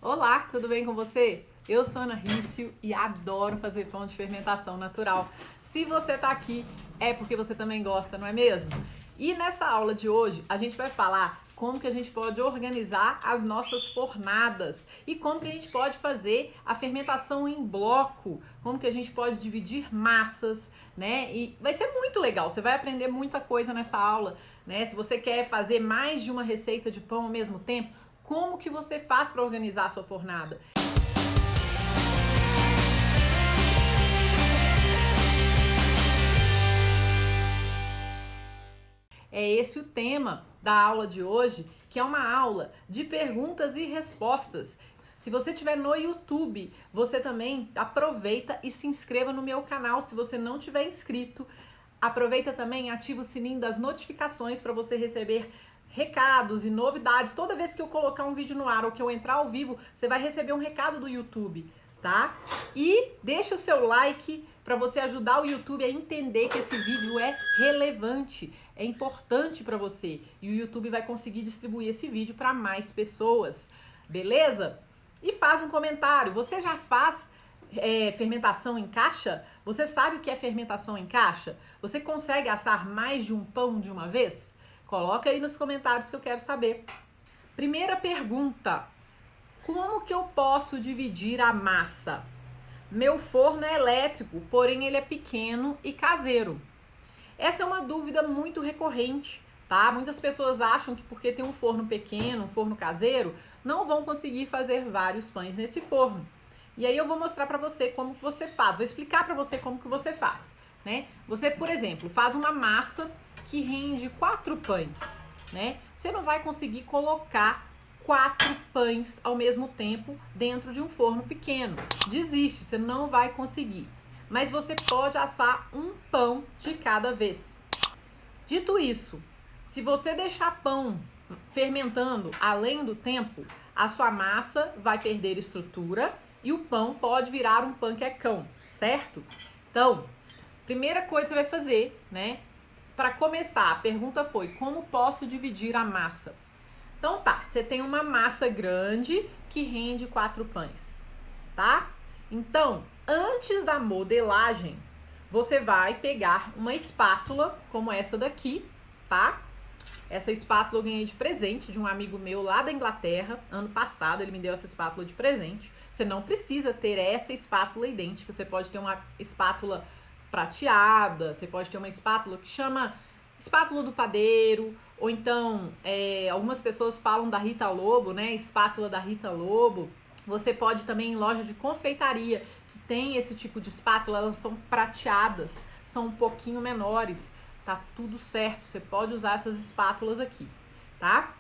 Olá, tudo bem com você? Eu sou Ana Rício e adoro fazer pão de fermentação natural. Se você está aqui, é porque você também gosta, não é mesmo? E nessa aula de hoje, a gente vai falar como que a gente pode organizar as nossas fornadas e como que a gente pode fazer a fermentação em bloco, como que a gente pode dividir massas, né? E vai ser muito legal, você vai aprender muita coisa nessa aula, né? Se você quer fazer mais de uma receita de pão ao mesmo tempo, como que você faz para organizar a sua fornada? É esse o tema da aula de hoje, que é uma aula de perguntas e respostas. Se você estiver no YouTube, você também aproveita e se inscreva no meu canal se você não tiver inscrito. Aproveita também e ativa o sininho das notificações para você receber recados e novidades. Toda vez que eu colocar um vídeo no ar ou que eu entrar ao vivo, você vai receber um recado do YouTube, tá? E deixa o seu like para você ajudar o YouTube a entender que esse vídeo é relevante, é importante para você. E o YouTube vai conseguir distribuir esse vídeo para mais pessoas, beleza? E faz um comentário. Você já faz fermentação em caixa? Você sabe o que é fermentação em caixa? Você consegue assar mais de um pão de uma vez? Coloca aí nos comentários que eu quero saber. Primeira pergunta: como que eu posso dividir a massa? Meu forno é elétrico, porém ele é pequeno e caseiro. Essa é uma dúvida muito recorrente, tá? Muitas pessoas acham que porque tem um forno pequeno, um forno caseiro, não vão conseguir fazer vários pães nesse forno. E aí eu vou mostrar pra você como que você faz, vou explicar pra você como que você faz, né? Você, por exemplo, faz uma massa que rende 4 pães, né? Você não vai conseguir colocar 4 pães ao mesmo tempo dentro de um forno pequeno. Desiste, você não vai conseguir. Mas você pode assar um pão de cada vez. Dito isso, se você deixar pão fermentando além do tempo, a sua massa vai perder estrutura e o pão pode virar um panquecão, certo? Então, primeira coisa que você vai fazer, né? Para começar, a pergunta foi: como posso dividir a massa? Então tá, você tem uma massa grande que rende 4 pães, tá? Então, antes da modelagem, você vai pegar uma espátula como essa daqui, tá? Essa espátula eu ganhei de presente de um amigo meu lá da Inglaterra, ano passado, ele me deu essa espátula de presente. Você não precisa ter essa espátula idêntica, você pode ter uma espátula prateada, você pode ter uma espátula que chama espátula do padeiro, ou então algumas pessoas falam da Rita Lobo, né? Espátula da Rita Lobo. Você pode também ir em loja de confeitaria que tem esse tipo de espátula, elas são prateadas, são um pouquinho menores, tá tudo certo, você pode usar essas espátulas aqui, tá?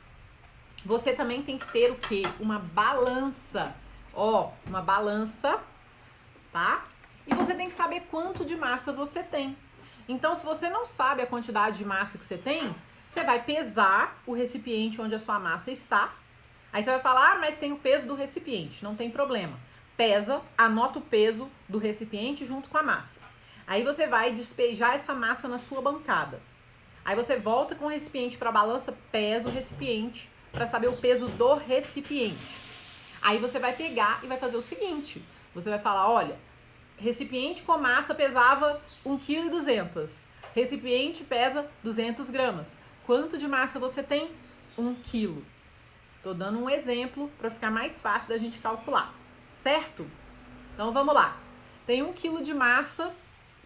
Você também tem que ter o quê? Uma balança, ó, uma balança, tá? E você tem que saber quanto de massa você tem. Então, se você não sabe a quantidade de massa que você tem, você vai pesar o recipiente onde a sua massa está. Aí você vai falar: ah, mas tem o peso do recipiente. Não tem problema. Pesa, anota o peso do recipiente junto com a massa. Aí você vai despejar essa massa na sua bancada. Aí você volta com o recipiente para a balança, pesa o recipiente para saber o peso do recipiente. Aí você vai pegar e vai fazer o seguinte: você vai falar: olha, recipiente com massa pesava 1,2 kg. Recipiente pesa 200 gramas. Quanto de massa você tem? 1 kg. Tô dando um exemplo para ficar mais fácil da gente calcular, certo? Então vamos lá. Tem 1 kg de massa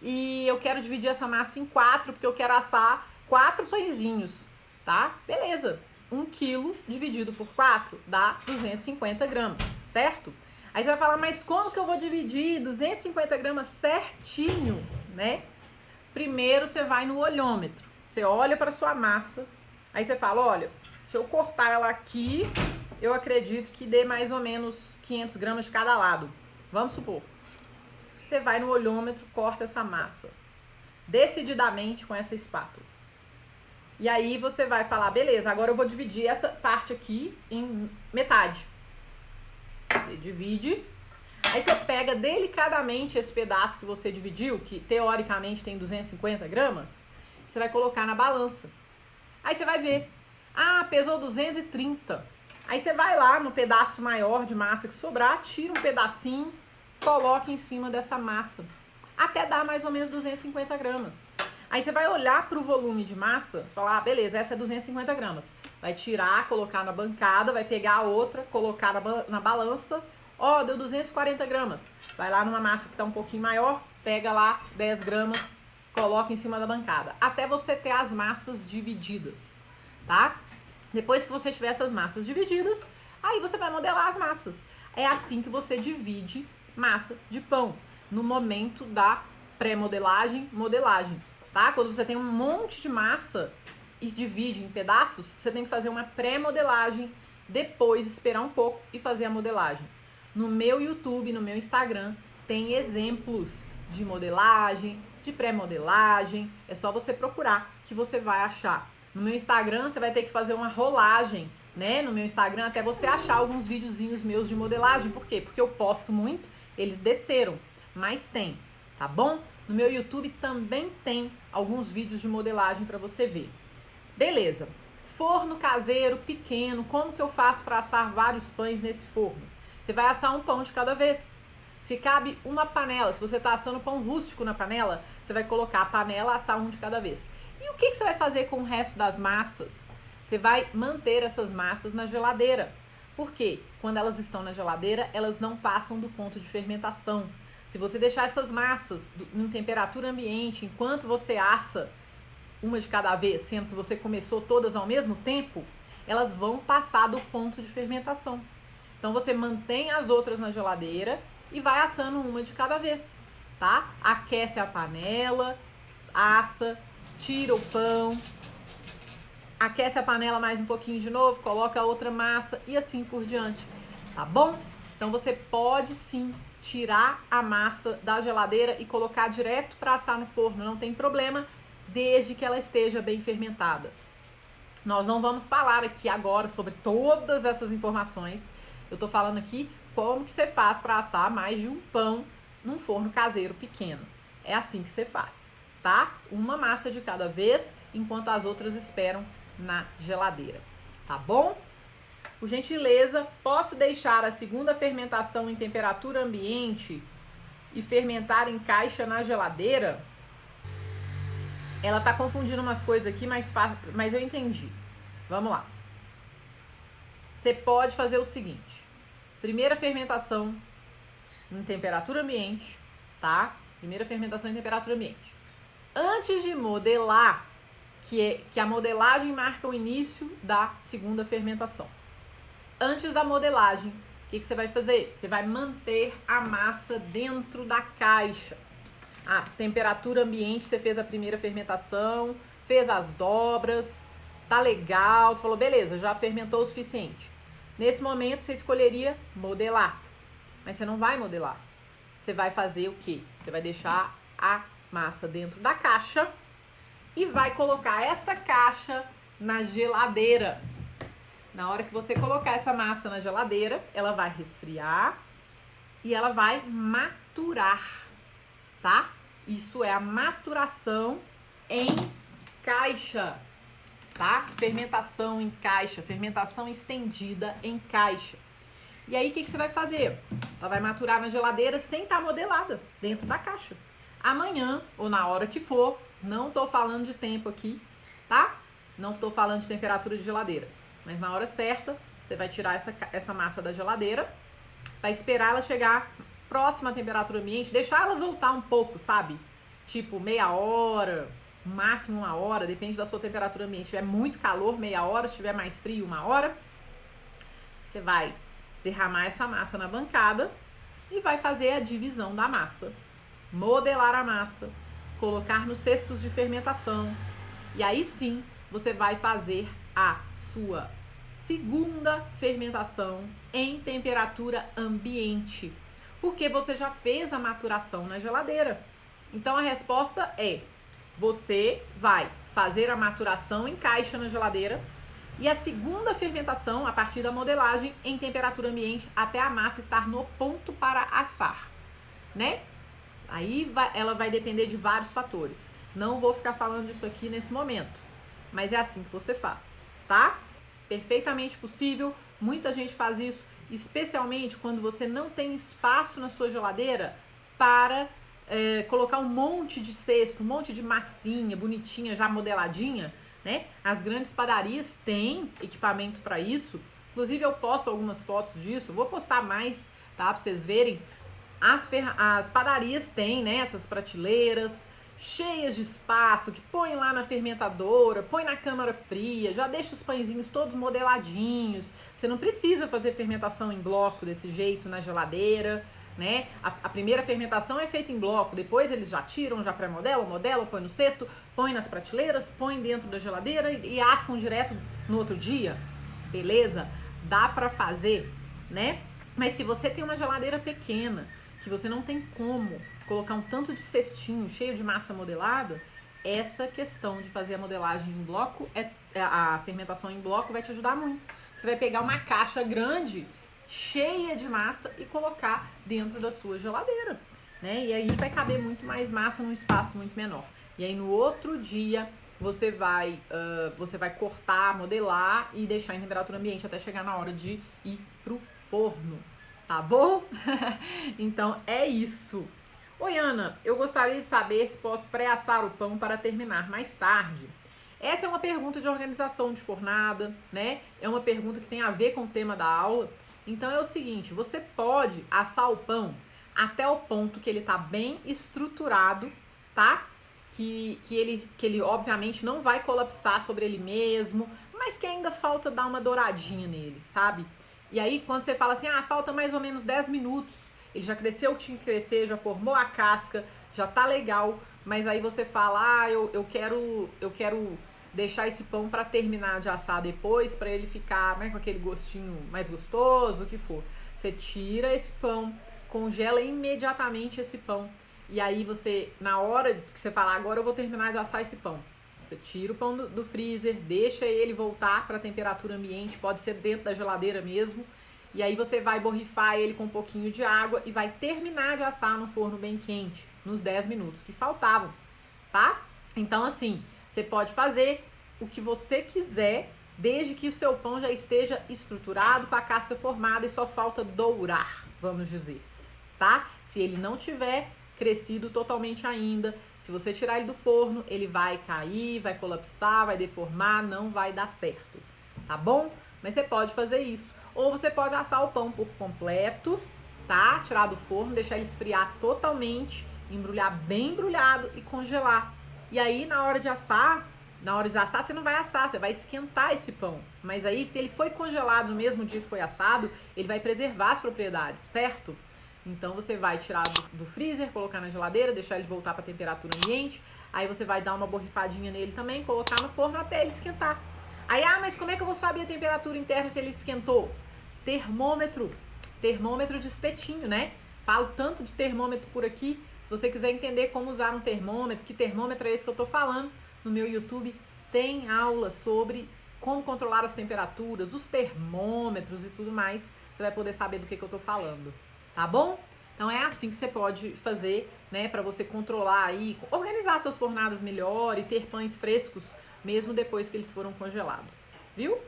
e eu quero dividir essa massa em 4 porque eu quero assar 4 pãezinhos, tá? Beleza. 1 kg dividido por 4 dá 250 gramas, certo? Aí você vai falar: mas como que eu vou dividir 250 gramas certinho, né? Primeiro você vai no olhômetro, você olha para sua massa, aí você fala: olha, se eu cortar ela aqui, eu acredito que dê mais ou menos 500 gramas de cada lado. Vamos supor. Você vai no olhômetro, corta essa massa, decididamente com essa espátula. E aí você vai falar: beleza, agora eu vou dividir essa parte aqui em metade. Você divide, aí você pega delicadamente esse pedaço que você dividiu, que teoricamente tem 250 gramas, você vai colocar na balança. Aí você vai ver: ah, pesou 230. Aí você vai lá no pedaço maior de massa que sobrar, tira um pedacinho, coloca em cima dessa massa, até dar mais ou menos 250 gramas. Aí você vai olhar para o volume de massa, você fala, ah, beleza, essa é 250 gramas. Vai tirar, colocar na bancada, vai pegar a outra, colocar na balança, ó, deu 240 gramas. Vai lá numa massa que tá um pouquinho maior, pega lá 10 gramas, coloca em cima da bancada, até você ter as massas divididas, tá? Depois que você tiver essas massas divididas, aí você vai modelar as massas. É assim que você divide massa de pão, no momento da pré-modelagem, modelagem, tá? Quando você tem um monte de massa e divide em pedaços, você tem que fazer uma pré-modelagem, depois esperar um pouco e fazer a modelagem. No meu YouTube, no meu Instagram, tem exemplos de modelagem, de pré-modelagem, é só você procurar que você vai achar. No meu Instagram, você vai ter que fazer uma rolagem, né? No meu Instagram, até você achar alguns videozinhos meus de modelagem. Por quê? Porque eu posto muito, eles desceram, mas tem, tá bom? No meu YouTube também tem alguns vídeos de modelagem para você ver. Beleza. Forno caseiro, pequeno, como que eu faço para assar vários pães nesse forno? Você vai assar um pão de cada vez. Se cabe uma panela, se você está assando pão rústico na panela, você vai colocar a panela, assar um de cada vez. E o que você vai fazer com o resto das massas? Você vai manter essas massas na geladeira. Por quê? Quando elas estão na geladeira, elas não passam do ponto de fermentação. Se você deixar essas massas em temperatura ambiente, enquanto você assa uma de cada vez, sendo que você começou todas ao mesmo tempo, elas vão passar do ponto de fermentação. Então você mantém as outras na geladeira e vai assando uma de cada vez, tá? Aquece a panela, assa, tira o pão, aquece a panela mais um pouquinho de novo, coloca a outra massa e assim por diante, tá bom? Então você pode sim tirar a massa da geladeira e colocar direto para assar no forno, não tem problema, desde que ela esteja bem fermentada. Nós não vamos falar aqui agora sobre todas essas informações, eu tô falando aqui como que você faz para assar mais de um pão num forno caseiro pequeno. É assim que você faz, tá? Uma massa de cada vez, enquanto as outras esperam na geladeira, tá bom? Por gentileza, posso deixar a segunda fermentação em temperatura ambiente e fermentar em caixa na geladeira? Ela tá confundindo umas coisas aqui, mas eu entendi. Vamos lá. Você pode fazer o seguinte. Primeira fermentação em temperatura ambiente, tá? Primeira fermentação em temperatura ambiente. Antes de modelar, que a modelagem marca o início da segunda fermentação. Antes da modelagem, o que você vai fazer? Você vai manter a massa dentro da caixa. A temperatura ambiente, você fez a primeira fermentação, fez as dobras, tá legal, você falou, beleza, já fermentou o suficiente. Nesse momento, você escolheria modelar, mas você não vai modelar. Você vai fazer o quê? Você vai deixar a massa dentro da caixa e vai colocar esta caixa na geladeira. Na hora que você colocar essa massa na geladeira, ela vai resfriar e ela vai maturar, tá? Isso é a maturação em caixa, tá? Fermentação em caixa, fermentação estendida em caixa. E aí, o que você vai fazer? Ela vai maturar na geladeira sem estar modelada, dentro da caixa. Amanhã, ou na hora que for, não tô falando de tempo aqui, tá? Não tô falando de temperatura de geladeira. Mas na hora certa, você vai tirar essa massa da geladeira, vai esperar ela chegar próxima à temperatura ambiente, deixar ela voltar um pouco, sabe? Tipo, meia hora, máximo uma hora, depende da sua temperatura ambiente. Se tiver muito calor, meia hora, se tiver mais frio, uma hora. Você vai derramar essa massa na bancada e vai fazer a divisão da massa. Modelar a massa, colocar nos cestos de fermentação. E aí sim, você vai fazer a sua segunda fermentação em temperatura ambiente, porque você já fez a maturação na geladeira. Então a resposta é: você vai fazer a maturação em caixa na geladeira e a segunda fermentação a partir da modelagem em temperatura ambiente até a massa estar no ponto para assar, né? Aí ela vai depender de vários fatores. Não vou ficar falando disso aqui nesse momento, mas é assim que você faz, tá? Perfeitamente possível, Muita gente faz isso, especialmente quando você não tem espaço na sua geladeira para colocar um monte de cesto, um monte de massinha bonitinha, já modeladinha, né? As grandes padarias têm equipamento para isso. Inclusive eu posto algumas fotos disso, vou postar mais, tá? Pra vocês verem. As padarias têm, né, essas prateleiras cheias de espaço, que põe lá na fermentadora, põe na câmara fria, já deixa os pãezinhos todos modeladinhos. Você não precisa fazer fermentação em bloco desse jeito na geladeira, né? A primeira fermentação é feita em bloco, depois eles já tiram, já pré-modelam, modelam, põe no cesto, põe nas prateleiras, põe dentro da geladeira e assam direto no outro dia. Beleza? Dá pra fazer, né? Mas se você tem uma geladeira pequena, que você não tem como colocar um tanto de cestinho cheio de massa modelada, essa questão de fazer a modelagem em bloco, a fermentação em bloco vai te ajudar muito. Você vai pegar uma caixa grande, cheia de massa e colocar dentro da sua geladeira, né? E aí vai caber muito mais massa num espaço muito menor. E aí no outro dia você vai cortar, modelar e deixar em temperatura ambiente até chegar na hora de ir pro forno. Tá bom? Então é isso. Oi, Ana, eu gostaria de saber se posso pré-assar o pão para terminar mais tarde. Essa é uma pergunta de organização de fornada, né? É uma pergunta que tem a ver com o tema da aula. Então é o seguinte, você pode assar o pão até o ponto que ele tá bem estruturado, tá? Que ele obviamente não vai colapsar sobre ele mesmo, mas que ainda falta dar uma douradinha nele, sabe? E aí, quando você fala assim, falta mais ou menos 10 minutos, ele já cresceu o que tinha que crescer, já formou a casca, já tá legal, mas aí você fala, eu quero deixar esse pão para terminar de assar depois, para ele ficar, né, com aquele gostinho mais gostoso, o que for. Você tira esse pão, congela imediatamente esse pão, e aí você, na hora que você falar, agora eu vou terminar de assar esse pão, você tira o pão do freezer, deixa ele voltar para a temperatura ambiente, pode ser dentro da geladeira mesmo. E aí você vai borrifar ele com um pouquinho de água e vai terminar de assar no forno bem quente, nos 10 minutos que faltavam, tá? Então assim, você pode fazer o que você quiser, desde que o seu pão já esteja estruturado, com a casca formada e só falta dourar, vamos dizer, tá? Se ele não tiver crescido totalmente ainda, se você tirar ele do forno, ele vai cair, vai colapsar, vai deformar, não vai dar certo, tá bom? Mas você pode fazer isso. Ou você pode assar o pão por completo, tá? Tirar do forno, deixar ele esfriar totalmente, embrulhar bem embrulhado e congelar. E aí, na hora de assar, você não vai assar, você vai esquentar esse pão. Mas aí, se ele foi congelado no mesmo dia que foi assado, ele vai preservar as propriedades, certo? Então você vai tirar do freezer, colocar na geladeira, deixar ele voltar para a temperatura ambiente. Aí você vai dar uma borrifadinha nele também, colocar no forno até ele esquentar. Aí, mas como é que eu vou saber a temperatura interna se ele esquentou? Termômetro de espetinho, né? Falo tanto de termômetro por aqui. Se você quiser entender como usar um termômetro, que termômetro é esse que eu tô falando, no meu YouTube tem aula sobre como controlar as temperaturas, os termômetros e tudo mais. Você vai poder saber do que eu tô falando. Tá bom? Então é assim que você pode fazer, né, para você controlar aí, organizar suas fornadas melhor e ter pães frescos mesmo depois que eles foram congelados, viu?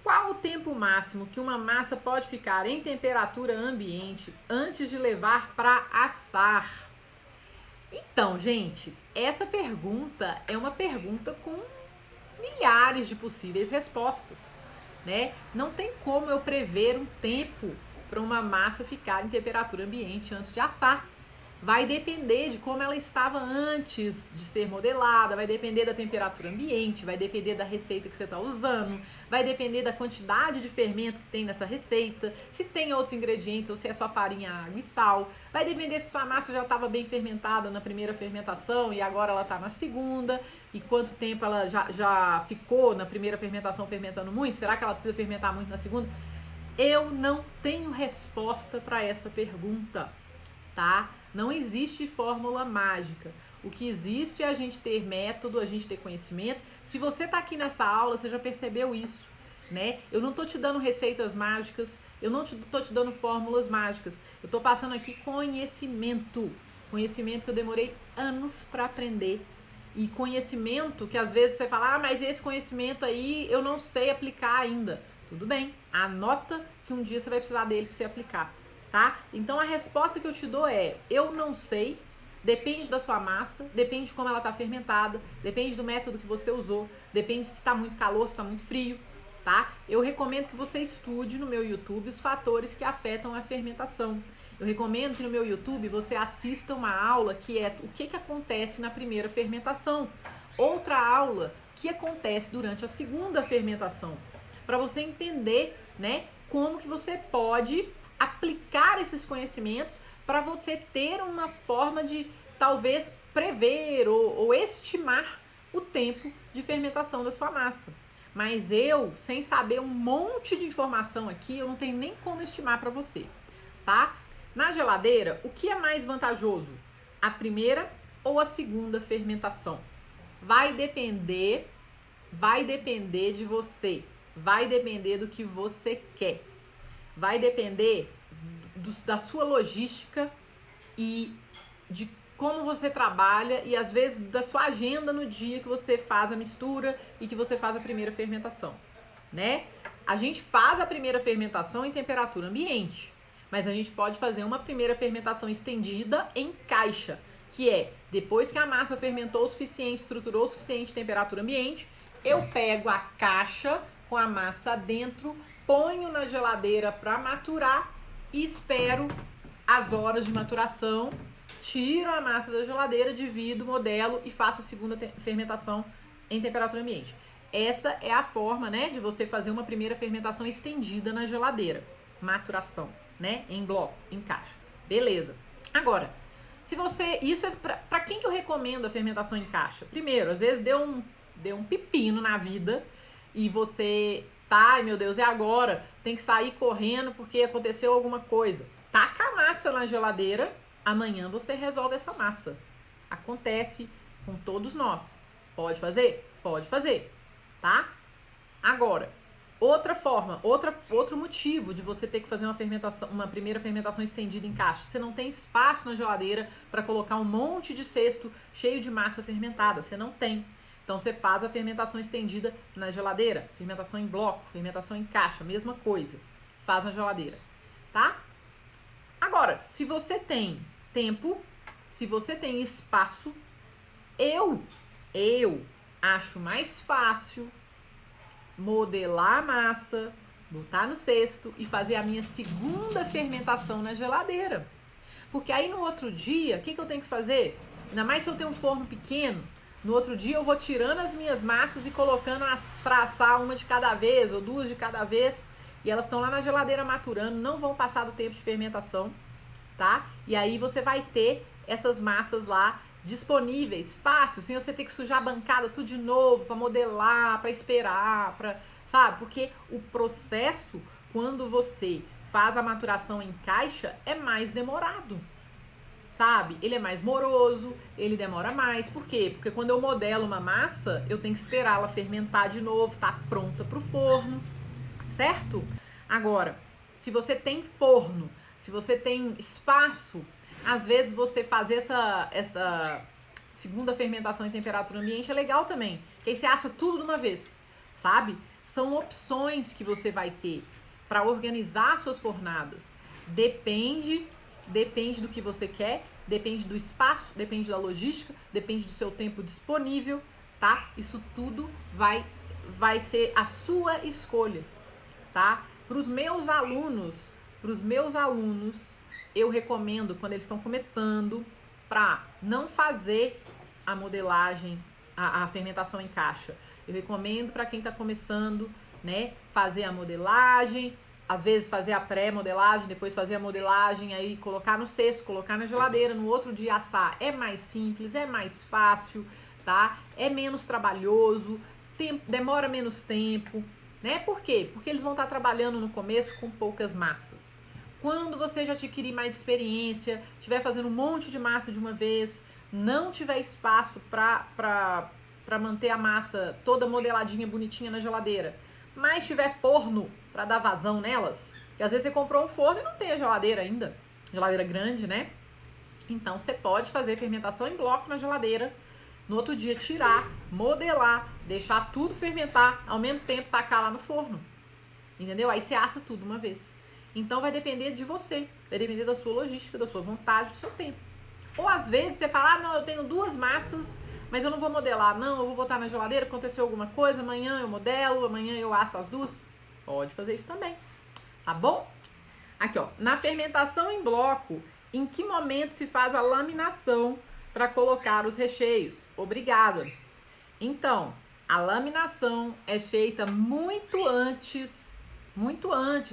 Qual o tempo máximo que uma massa pode ficar em temperatura ambiente antes de levar para assar? Então, gente, essa pergunta é uma pergunta com milhares de possíveis respostas, né? Não tem como eu prever um tempo para uma massa ficar em temperatura ambiente antes de assar. Vai depender de como ela estava antes de ser modelada, vai depender da temperatura ambiente, vai depender da receita que você está usando, vai depender da quantidade de fermento que tem nessa receita, se tem outros ingredientes ou se é só farinha, água e sal, vai depender se sua massa já estava bem fermentada na primeira fermentação e agora ela está na segunda, e quanto tempo ela já ficou na primeira fermentação fermentando muito, será que ela precisa fermentar muito na segunda? Eu não tenho resposta para essa pergunta, tá? Não existe fórmula mágica. O que existe é a gente ter método, a gente ter conhecimento. Se você tá aqui nessa aula, você já percebeu isso, né? Eu não tô te dando receitas mágicas, eu não tô te dando fórmulas mágicas. Eu tô passando aqui conhecimento. Conhecimento que eu demorei anos para aprender. E conhecimento que às vezes você fala, mas esse conhecimento aí eu não sei aplicar ainda. Tudo bem, anota que um dia você vai precisar dele para você aplicar, tá? Então a resposta que eu te dou é: eu não sei, depende da sua massa, depende de como ela está fermentada, depende do método que você usou, depende se está muito calor, se está muito frio, tá? Eu recomendo que você estude no meu YouTube os fatores que afetam a fermentação. Eu recomendo que no meu YouTube você assista uma aula que é o que acontece na primeira fermentação, outra aula que acontece durante a segunda fermentação, para você entender, né, como que você pode aplicar esses conhecimentos para você ter uma forma de talvez prever ou estimar o tempo de fermentação da sua massa. Mas eu, sem saber um monte de informação aqui, eu não tenho nem como estimar para você, tá? Na geladeira, o que é mais vantajoso? A primeira ou a segunda fermentação? Vai depender de você. Vai depender do que você quer. Vai depender da sua logística e de como você trabalha e às vezes da sua agenda no dia que você faz a mistura e que você faz a primeira fermentação, né? A gente faz a primeira fermentação em temperatura ambiente, mas a gente pode fazer uma primeira fermentação estendida em caixa, que é depois que a massa fermentou o suficiente, estruturou o suficiente em temperatura ambiente, eu pego a caixa com a massa dentro, ponho na geladeira para maturar e espero as horas de maturação, tiro a massa da geladeira, divido, modelo e faço a segunda fermentação em temperatura ambiente. Essa é a forma, né, de você fazer uma primeira fermentação estendida na geladeira. Maturação, né, em bloco, em caixa. Beleza. Agora, se você... Isso é para quem que eu recomendo a fermentação em caixa? Primeiro, às vezes deu um pepino na vida e você tá, ai meu Deus, e agora? Tem que sair correndo porque aconteceu alguma coisa. Taca a massa na geladeira, amanhã você resolve essa massa. Acontece com todos nós. Pode fazer? Pode fazer, tá? Agora, outra forma, outro motivo de você ter que fazer uma primeira fermentação estendida em caixa. Você não tem espaço na geladeira para colocar um monte de cesto cheio de massa fermentada. Você não tem. Então você faz a fermentação estendida na geladeira, fermentação em bloco, fermentação em caixa, mesma coisa. Faz na geladeira, tá? Agora, se você tem tempo, se você tem espaço, eu acho mais fácil modelar a massa, botar no cesto e fazer a minha segunda fermentação na geladeira. Porque aí no outro dia, o que eu tenho que fazer? Ainda mais se eu tenho um forno pequeno, no outro dia eu vou tirando as minhas massas e colocando para assar uma de cada vez ou duas de cada vez. E elas estão lá na geladeira maturando, não vão passar do tempo de fermentação, tá? E aí você vai ter essas massas lá disponíveis, fácil, sem você ter que sujar a bancada tudo de novo, para modelar, para esperar, sabe? Porque o processo, quando você faz a maturação em caixa, é mais demorado. Sabe? Ele é mais moroso, ele demora mais. Por quê? Porque quando eu modelo uma massa, eu tenho que esperar ela fermentar de novo, tá pronta pro forno, certo? Agora, se você tem forno, se você tem espaço, às vezes você fazer essa segunda fermentação em temperatura ambiente é legal também, que aí você assa tudo de uma vez, sabe? São opções que você vai ter para organizar suas fornadas. Depende do que você quer, depende do espaço, depende da logística, depende do seu tempo disponível, tá? Isso tudo vai ser a sua escolha, tá? Para os meus alunos, eu recomendo quando eles estão começando, para não fazer a modelagem, a fermentação em caixa. Eu recomendo para quem está começando, né, fazer a modelagem, às vezes fazer a pré-modelagem, depois fazer a modelagem, aí colocar no cesto, colocar na geladeira, no outro dia assar. É mais simples, é mais fácil, tá? É menos trabalhoso, demora menos tempo, né? Por quê? Porque eles vão estar trabalhando no começo com poucas massas. Quando você já adquirir mais experiência, estiver fazendo um monte de massa de uma vez, não tiver espaço para manter a massa toda modeladinha, bonitinha na geladeira, mas tiver forno para dar vazão nelas, que às vezes você comprou um forno e não tem a geladeira ainda, geladeira grande, né? Então você pode fazer fermentação em bloco na geladeira, no outro dia tirar, modelar, deixar tudo fermentar, ao mesmo tempo tacar lá no forno. entendeu? Aí você assa tudo uma vez. Então vai depender de você, vai depender da sua logística, da sua vontade, do seu tempo. Ou às vezes você fala, ah, não, eu tenho 2 massas, mas eu não vou modelar, não, eu vou botar na geladeira, aconteceu alguma coisa, amanhã eu modelo, amanhã eu asso as 2. Pode fazer isso também, tá bom? Aqui, ó, na fermentação em bloco, em que momento se faz a laminação para colocar os recheios? Obrigada. Então, a laminação é feita muito antes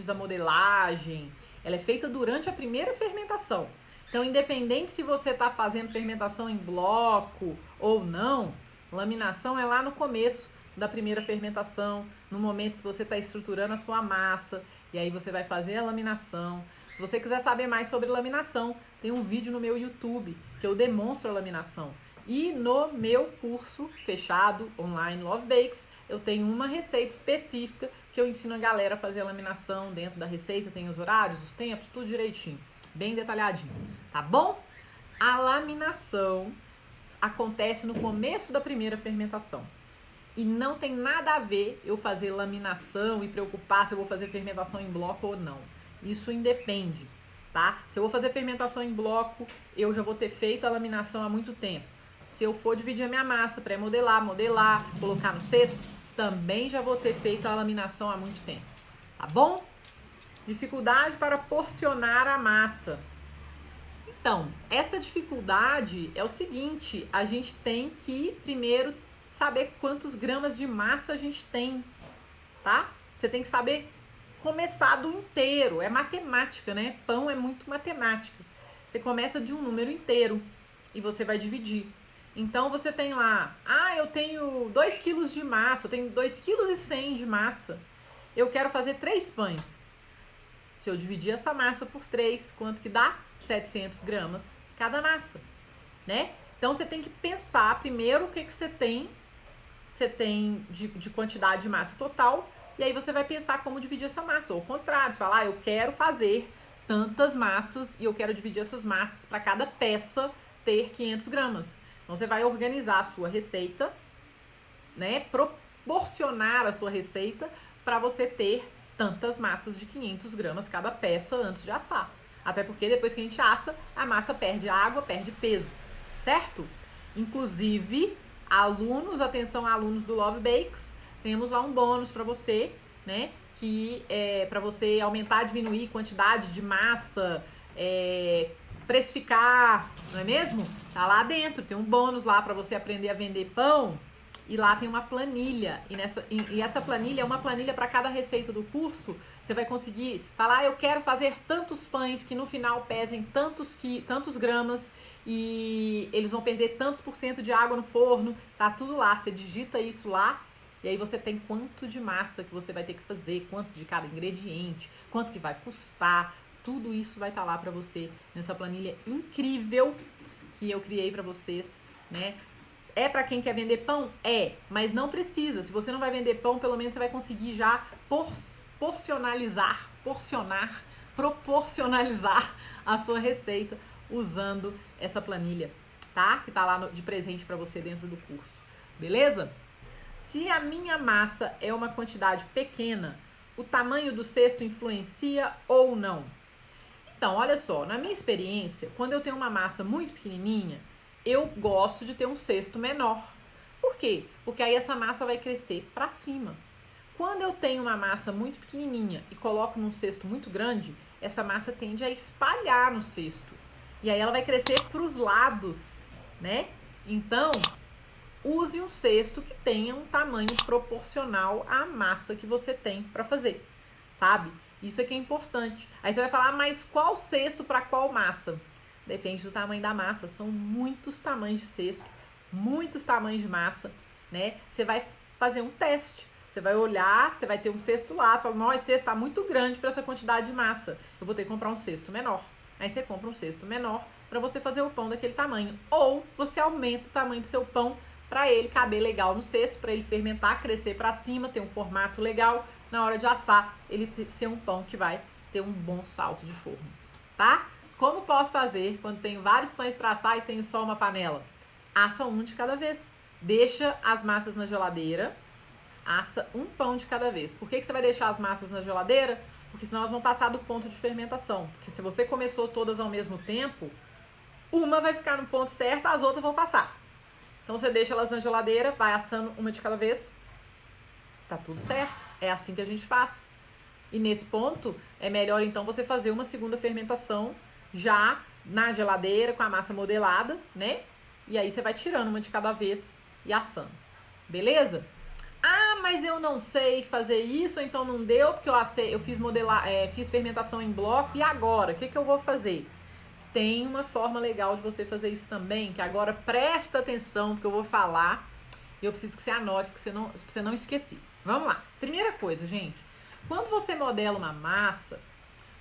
da modelagem. Ela é feita durante a primeira fermentação. Então, independente se você está fazendo fermentação em bloco ou não, laminação é lá no começo da primeira fermentação, no momento que você está estruturando a sua massa, e aí você vai fazer a laminação. Se você quiser saber mais sobre laminação, tem um vídeo no meu YouTube que eu demonstro a laminação. E no meu curso fechado, online, Love Bakes, eu tenho uma receita específica que eu ensino a galera a fazer a laminação dentro da receita, tem os horários, os tempos, tudo direitinho, bem detalhadinho, tá bom? A laminação acontece no começo da primeira fermentação. E não tem nada a ver eu fazer laminação e preocupar se eu vou fazer fermentação em bloco ou não. Isso independe, tá? Se eu vou fazer fermentação em bloco, eu já vou ter feito a laminação há muito tempo. Se eu for dividir a minha massa, pré-modelar, modelar, colocar no cesto, também já vou ter feito a laminação há muito tempo, tá bom? Dificuldade para porcionar a massa. Então, essa dificuldade é o seguinte, a gente tem que primeiro saber quantos gramas de massa a gente tem, tá? Você tem que saber começar do inteiro, é matemática, né? Pão é muito matemática. Você começa de um número inteiro e você vai dividir. Então você tem lá, eu tenho 2 kg de massa, eu tenho 2,1 kg de massa. Eu quero fazer 3 pães. Se eu dividir essa massa por 3, quanto que dá? 700 gramas cada massa, né? Então você tem que pensar primeiro o que você tem de quantidade de massa total, e aí você vai pensar como dividir essa massa. Ou ao contrário, você fala, eu quero fazer tantas massas e eu quero dividir essas massas para cada peça ter 500 gramas. Então você vai organizar a sua receita, né? Proporcionar a sua receita para você ter tantas massas de 500 gramas cada peça antes de assar. Até porque depois que a gente assa, a massa perde água, perde peso, certo? Inclusive, atenção alunos do Love Bakes, temos lá um bônus para você, né? Que é para você aumentar, diminuir quantidade de massa, precificar, não é mesmo? Tá lá dentro, tem um bônus lá para você aprender a vender pão. E lá tem uma planilha, e essa planilha é uma planilha para cada receita do curso. Você vai conseguir falar, eu quero fazer tantos pães que no final pesem tantos gramas e eles vão perder tantos % de água no forno. Tá tudo lá, você digita isso lá e aí você tem quanto de massa que você vai ter que fazer, quanto de cada ingrediente, quanto que vai custar. Tudo isso vai estar lá para você nessa planilha incrível que eu criei para vocês, né? É para quem quer vender pão? É, mas não precisa. Se você não vai vender pão, pelo menos você vai conseguir já proporcionalizar a sua receita usando essa planilha, tá? Que tá lá de presente para você dentro do curso, beleza? Se a minha massa é uma quantidade pequena, o tamanho do cesto influencia ou não? Então, olha só, na minha experiência, quando eu tenho uma massa muito pequenininha, eu gosto de ter um cesto menor. Por quê? Porque aí essa massa vai crescer para cima. Quando eu tenho uma massa muito pequenininha e coloco num cesto muito grande, essa massa tende a espalhar no cesto. E aí ela vai crescer para os lados, né? Então, use um cesto que tenha um tamanho proporcional à massa que você tem para fazer, sabe? Isso aqui é importante. Aí você vai falar, mas qual cesto para qual massa? Depende do tamanho da massa, são muitos tamanhos de cesto, muitos tamanhos de massa, né? Você vai fazer um teste, você vai olhar, você vai ter um cesto lá, você fala, nossa, esse cesto tá muito grande para essa quantidade de massa, eu vou ter que comprar um cesto menor. Aí você compra um cesto menor para você fazer o pão daquele tamanho, ou você aumenta o tamanho do seu pão para ele caber legal no cesto, para ele fermentar, crescer para cima, ter um formato legal, na hora de assar, ele ser um pão que vai ter um bom salto de forno, tá? Como posso fazer quando tenho vários pães para assar e tenho só uma panela? Assa um de cada vez. Deixa as massas na geladeira assa um pão de cada vez. Por que você vai deixar as massas na geladeira? Porque senão elas vão passar do ponto de fermentação. Porque se você começou todas ao mesmo tempo, uma vai ficar no ponto certo, as outras vão passar. Então você deixa elas na geladeira, vai assando uma de cada vez. Tá tudo certo. É assim que a gente faz. E nesse ponto, é melhor então você fazer uma segunda fermentação já na geladeira, com a massa modelada, né? E aí você vai tirando uma de cada vez e assando. Beleza? Ah, mas eu não sei fazer isso, então não deu, porque eu fiz fermentação em bloco, e agora? O que eu vou fazer? Tem uma forma legal de você fazer isso também, que agora presta atenção, porque eu vou falar, e eu preciso que você anote, pra você não esquecer. Vamos lá. Primeira coisa, gente. Quando você modela uma massa,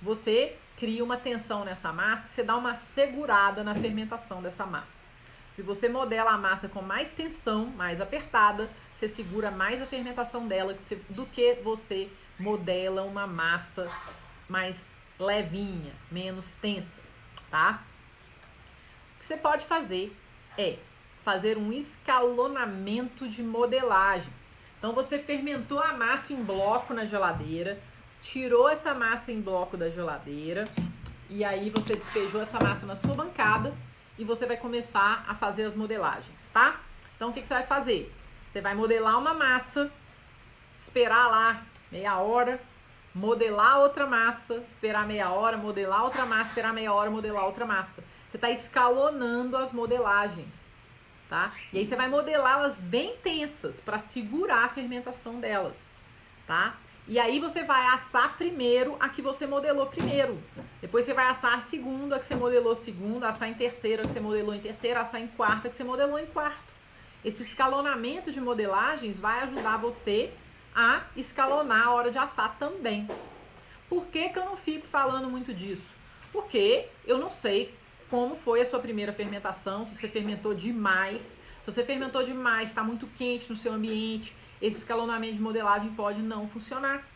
você cria uma tensão nessa massa, você dá uma segurada na fermentação dessa massa. Se você modela a massa com mais tensão, mais apertada, você segura mais a fermentação dela do que você modela uma massa mais levinha, menos tensa, tá? O que você pode fazer é fazer um escalonamento de modelagem. Então você fermentou a massa em bloco na geladeira, tirou essa massa em bloco da geladeira e aí você despejou essa massa na sua bancada e você vai começar a fazer as modelagens, tá? Então o que você vai fazer? Você vai modelar uma massa, esperar lá meia hora, modelar outra massa, esperar meia hora, modelar outra massa, esperar meia hora, modelar outra massa. Você está escalonando as modelagens, tá? E aí você vai modelá-las bem tensas para segurar a fermentação delas, tá? E aí você vai assar primeiro a que você modelou primeiro. Depois você vai assar a segunda, a que você modelou segunda, assar em terceira, a que você modelou em terceira, assar em quarta, a que você modelou em quarto. Esse escalonamento de modelagens vai ajudar você a escalonar a hora de assar também. Por que eu não fico falando muito disso? Porque eu não sei como foi a sua primeira fermentação, se você fermentou demais. Se você fermentou demais, está muito quente no seu ambiente, esse escalonamento de modelagem pode não funcionar,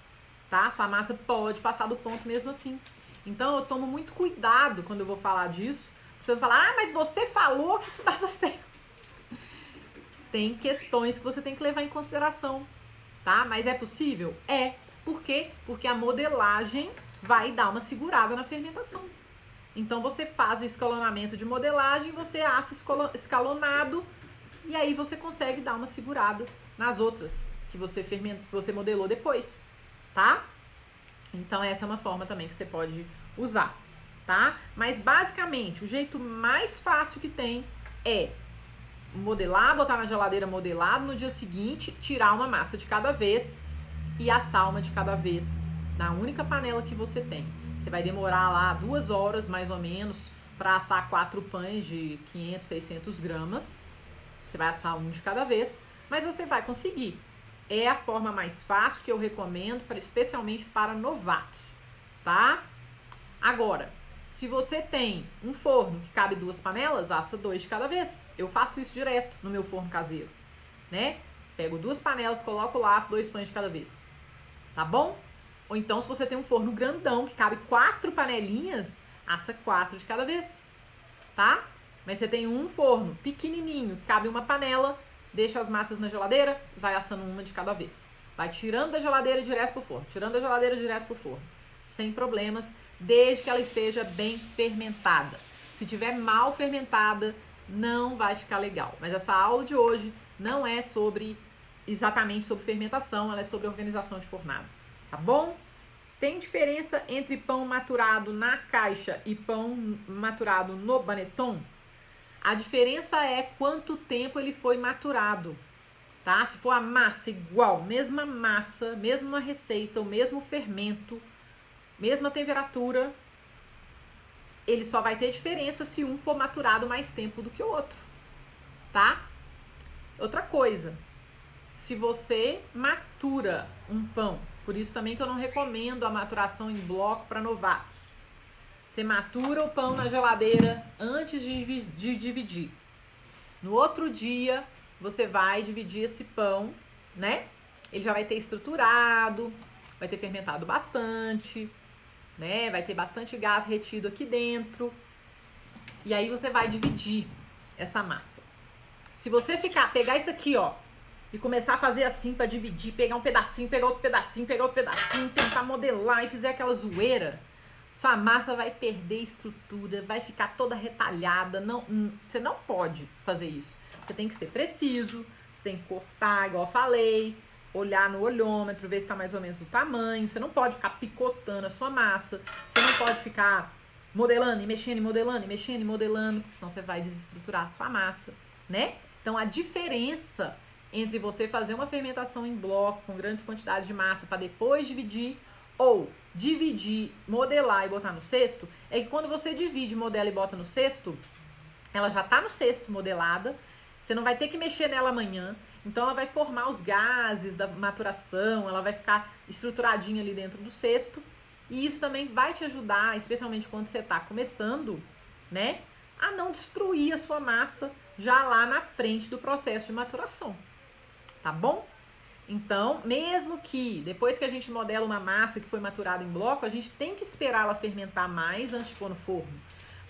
tá? Sua massa pode passar do ponto mesmo assim. Então eu tomo muito cuidado quando eu vou falar disso. Você vai falar, mas você falou que isso dava certo. Tem questões que você tem que levar em consideração, tá? Mas é possível? É. Por quê? Porque a modelagem vai dar uma segurada na fermentação. Então você faz o escalonamento de modelagem, você assa escalonado e aí você consegue dar uma segurada nas outras que você modelou depois, tá? Então essa é uma forma também que você pode usar, tá? Mas basicamente o jeito mais fácil que tem é modelar, botar na geladeira modelado, no dia seguinte tirar uma massa de cada vez e assar uma de cada vez na única panela que você tem. Você vai demorar lá 2 horas mais ou menos para assar 4 pães de 500, 600 gramas. Você vai assar um de cada vez, mas você vai conseguir. É a forma mais fácil que eu recomendo, especialmente para novatos, tá? Agora, se você tem um forno que cabe 2 panelas, assa 2 de cada vez. Eu faço isso direto no meu forno caseiro, né? Pego 2 panelas, coloco lá, asso 2 pães de cada vez, tá bom? Ou então, se você tem um forno grandão que cabe 4 panelinhas, assa 4 de cada vez, tá? Mas você tem um forno pequenininho, cabe uma panela, deixa as massas na geladeira, vai assando uma de cada vez. Vai tirando da geladeira direto pro forno, tirando da geladeira direto pro forno. Sem problemas, desde que ela esteja bem fermentada. Se tiver mal fermentada, não vai ficar legal. Mas essa aula de hoje não é exatamente sobre fermentação, ela é sobre organização de fornada. Tá bom? Tem diferença entre pão maturado na caixa e pão maturado no Banetton? A diferença é quanto tempo ele foi maturado, tá? Se for a massa igual, mesma massa, mesma receita, o mesmo fermento, mesma temperatura, ele só vai ter diferença se um for maturado mais tempo do que o outro, tá? Outra coisa, se você matura um pão, por isso também que eu não recomendo a maturação em bloco para novatos. Você matura o pão na geladeira antes de dividir. No outro dia, você vai dividir esse pão, né? Ele já vai ter estruturado, vai ter fermentado bastante, né? Vai ter bastante gás retido aqui dentro. E aí você vai dividir essa massa. Se você pegar isso aqui, ó, e começar a fazer assim pra dividir, pegar um pedacinho, pegar outro pedacinho, pegar outro pedacinho, tentar modelar e fizer aquela zoeira, sua massa vai perder estrutura, vai ficar toda retalhada. Você não pode fazer isso. Você tem que ser preciso, você tem que cortar, igual eu falei, olhar no olhômetro, ver se tá mais ou menos do tamanho. Você não pode ficar picotando a sua massa, você não pode ficar modelando e mexendo e modelando e mexendo e modelando, porque senão você vai desestruturar a sua massa, né? Então a diferença entre você fazer uma fermentação em bloco com grandes quantidades de massa para depois dividir, ou dividir, modelar e botar no cesto, é que quando você divide, modela e bota no cesto, ela já tá no cesto modelada, você não vai ter que mexer nela amanhã, então ela vai formar os gases da maturação, ela vai ficar estruturadinha ali dentro do cesto, e isso também vai te ajudar, especialmente quando você tá começando, né, a não destruir a sua massa já lá na frente do processo de maturação, tá bom? Então, mesmo que depois que a gente modela uma massa que foi maturada em bloco, a gente tem que esperar ela fermentar mais antes de pôr no forno.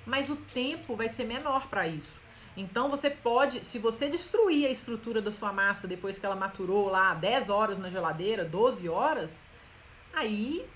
Mas o tempo vai ser menor para isso. Então, você pode, se você destruir a estrutura da sua massa depois que ela maturou lá 10 horas na geladeira, 12 horas, aí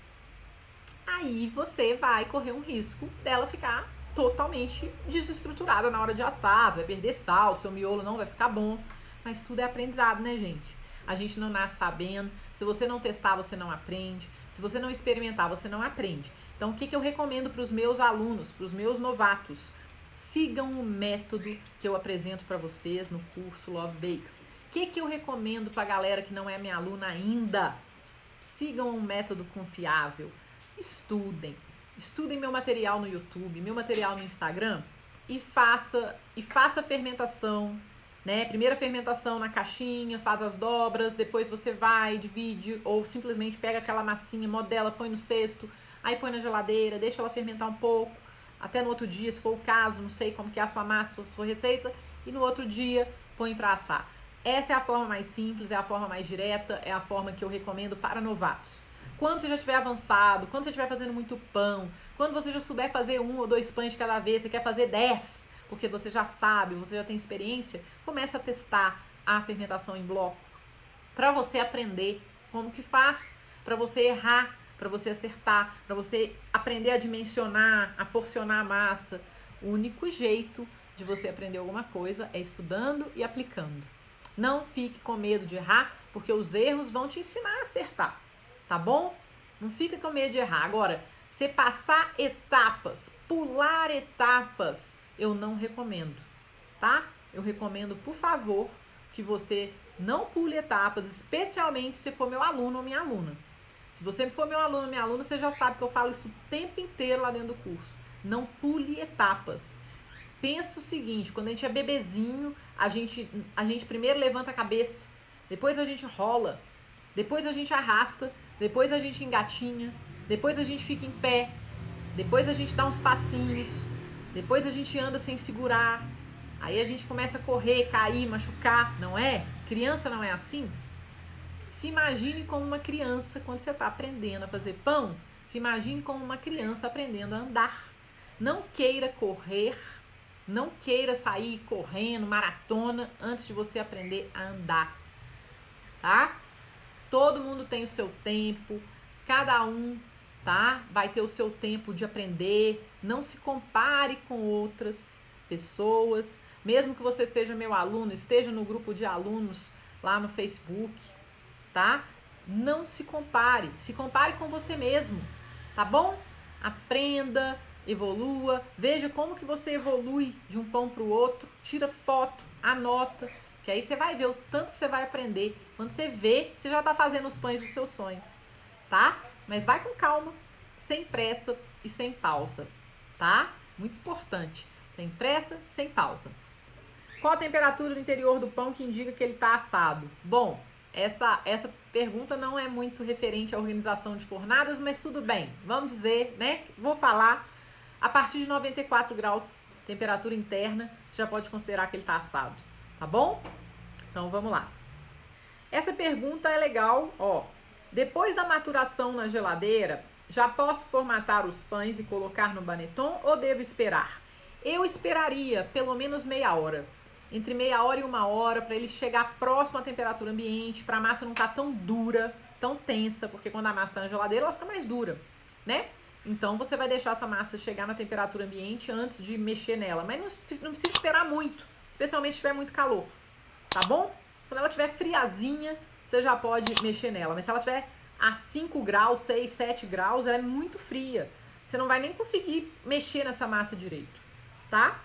você vai correr um risco dela ficar totalmente desestruturada na hora de assar, vai perder sal, seu miolo não vai ficar bom. Mas tudo é aprendizado, né, gente? A gente não nasce sabendo. Se você não testar, você não aprende. Se você não experimentar, você não aprende. Então, o que eu recomendo para os meus alunos, para os meus novatos? Sigam o método que eu apresento para vocês no curso Love Bakes. O que eu recomendo para a galera que não é minha aluna ainda? Sigam um método confiável. Estudem. Estudem meu material no YouTube, meu material no Instagram e faça a fermentação, né? Primeira fermentação na caixinha, faz as dobras, depois você vai, divide ou simplesmente pega aquela massinha, modela, põe no cesto, aí põe na geladeira, deixa ela fermentar um pouco, até no outro dia, se for o caso, não sei como que é a sua massa, a sua receita, e no outro dia põe para assar. Essa é a forma mais simples, é a forma mais direta, é a forma que eu recomendo para novatos. Quando você já estiver avançado, quando você estiver fazendo muito pão, quando você já souber fazer 1 ou 2 pães de cada vez, você quer fazer 10, porque você já sabe, você já tem experiência, começa a testar a fermentação em bloco para você aprender como que faz, para você errar, para você acertar, para você aprender a dimensionar, a porcionar a massa. O único jeito de você aprender alguma coisa é estudando e aplicando. Não fique com medo de errar, porque os erros vão te ensinar a acertar, tá bom? Não fica com medo de errar. Agora, você passar etapas, pular etapas, eu não recomendo, tá? Eu recomendo, por favor, que você não pule etapas, especialmente se for meu aluno ou minha aluna. Se você for meu aluno ou minha aluna, você já sabe que eu falo isso o tempo inteiro lá dentro do curso. Não pule etapas. Pensa o seguinte, quando a gente é bebezinho, a gente primeiro levanta a cabeça, depois a gente rola, depois a gente arrasta, depois a gente engatinha, depois a gente fica em pé, depois a gente dá uns passinhos, depois a gente anda sem segurar, aí a gente começa a correr, cair, machucar, não é? Criança não é assim? Se imagine como uma criança quando você está aprendendo a fazer pão, se imagine como uma criança aprendendo a andar. Não queira correr, não queira sair correndo, maratona, antes de você aprender a andar, tá? Todo mundo tem o seu tempo, cada um, tá? Vai ter o seu tempo de aprender, não se compare com outras pessoas, mesmo que você seja meu aluno, esteja no grupo de alunos lá no Facebook, tá? Não se compare com você mesmo, tá bom? Aprenda, evolua, veja como que você evolui de um pão para o outro, tira foto, anota, que aí você vai ver o tanto que você vai aprender. Quando você vê, você já tá fazendo os pães dos seus sonhos, tá? Mas vai com calma, sem pressa e sem pausa, tá? Muito importante, sem pressa, sem pausa. Qual a temperatura do interior do pão que indica que ele tá assado? Bom, essa pergunta não é muito referente à organização de fornadas, mas tudo bem, vamos dizer, né? Vou falar, a partir de 94 graus, temperatura interna, você já pode considerar que ele tá assado, tá bom? Então vamos lá. Essa pergunta é legal, ó. Depois da maturação na geladeira, já posso formatar os pães e colocar no Banetton ou devo esperar? Eu esperaria pelo menos meia hora. entre meia hora e 1 hora, para ele chegar próximo à temperatura ambiente, para a massa não estar tão dura, tão tensa, porque quando a massa está na geladeira, ela fica mais dura, né? Então, você vai deixar essa massa chegar na temperatura ambiente antes de mexer nela. Mas não precisa esperar muito, especialmente se tiver muito calor, tá bom? Quando ela estiver friazinha, você já pode mexer nela. Mas se ela estiver a 5 graus, 6, 7 graus, ela é muito fria. Você não vai nem conseguir mexer nessa massa direito, tá?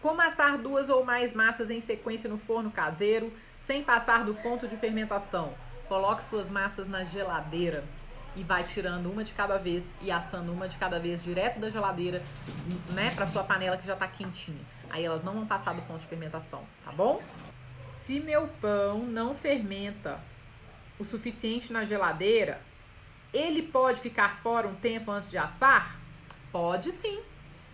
Como assar 2 ou mais massas em sequência no forno caseiro, sem passar do ponto de fermentação? Coloque suas massas na geladeira e vai tirando uma de cada vez e assando uma de cada vez direto da geladeira, né, para sua panela que já tá quentinha. Aí elas não vão passar do ponto de fermentação, tá bom? Se meu pão não fermenta o suficiente na geladeira, ele pode ficar fora um tempo antes de assar? Pode sim,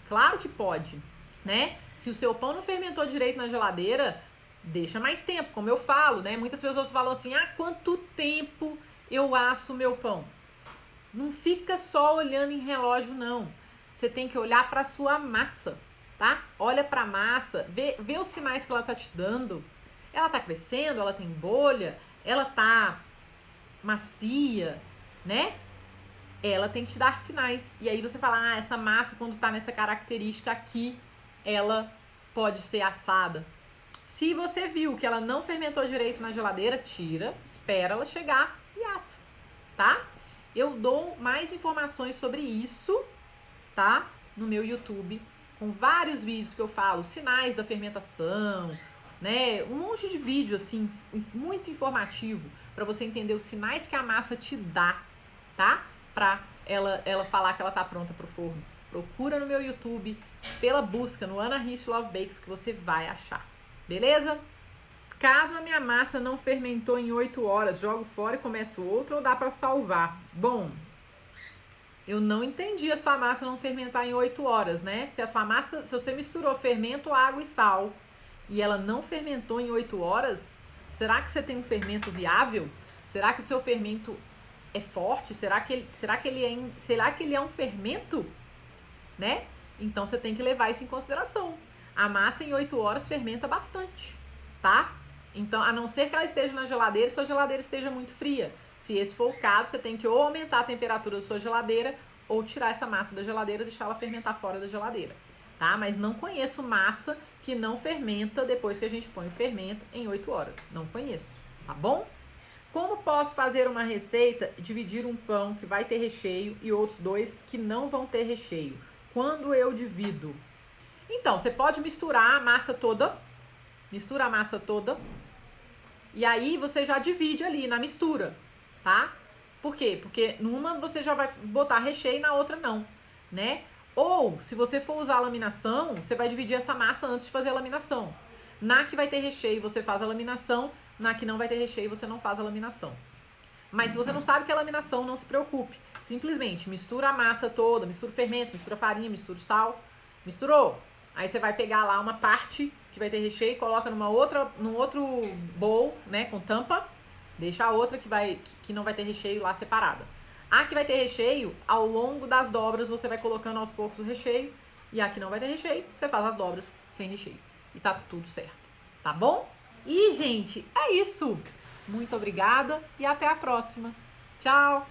claro que pode, né? Se o seu pão não fermentou direito na geladeira, deixa mais tempo, como eu falo, né? Muitas pessoas falam assim, quanto tempo eu asso o meu pão? Não fica só olhando em relógio, não. Você tem que olhar para a sua massa, tá? Olha para a massa, vê os sinais que ela tá te dando. Ela tá crescendo, ela tem bolha, ela tá macia, né? Ela tem que te dar sinais. E aí você fala, essa massa, quando tá nessa característica aqui, ela pode ser assada. Se você viu que ela não fermentou direito na geladeira, tira, espera ela chegar e assa, tá? Eu dou mais informações sobre isso, tá? No meu YouTube, com vários vídeos que eu falo, sinais da fermentação, né? Um monte de vídeo, assim, muito informativo, para você entender os sinais que a massa te dá, tá? Pra ela falar que ela tá pronta pro forno. Procura no meu YouTube, pela busca no Ana Rich Love Bakes, que você vai achar, beleza? Caso a minha massa não fermentou em 8 horas, jogo fora e começo outra ou dá para salvar? Bom, eu não entendi a sua massa não fermentar em 8 horas, né? Se a sua massa, se você misturou fermento, água e sal e ela não fermentou em 8 horas, será que você tem um fermento viável? Será que o seu fermento é forte? Será que ele é um fermento? Né? Então você tem que levar isso em consideração. A massa em 8 horas fermenta bastante, tá? Então, a não ser que ela esteja na geladeira e sua geladeira esteja muito fria. Se esse for o caso, você tem que ou aumentar a temperatura da sua geladeira ou tirar essa massa da geladeira e deixar ela fermentar fora da geladeira, tá? Mas não conheço massa que não fermenta depois que a gente põe o fermento em 8 horas. Não conheço, tá bom? Como posso fazer uma receita e dividir um pão que vai ter recheio e outros 2 que não vão ter recheio? Quando eu divido? Então, você pode misturar a massa toda, e aí você já divide ali na mistura, tá? Por quê? Porque numa você já vai botar recheio e na outra não, né? Ou, se você for usar a laminação, você vai dividir essa massa antes de fazer a laminação. Na que vai ter recheio, você faz a laminação, na que não vai ter recheio, você não faz a laminação. Mas se você não sabe que é laminação, não se preocupe. Simplesmente mistura a massa toda, mistura o fermento, mistura a farinha, mistura o sal. Misturou? Aí você vai pegar lá uma parte que vai ter recheio e coloca num outro bowl, né, com tampa. Deixa a outra que não vai ter recheio lá separada. A que vai ter recheio, ao longo das dobras você vai colocando aos poucos o recheio. E a que não vai ter recheio, você faz as dobras sem recheio. E tá tudo certo, tá bom? E, gente, é isso. Muito obrigada e até a próxima. Tchau!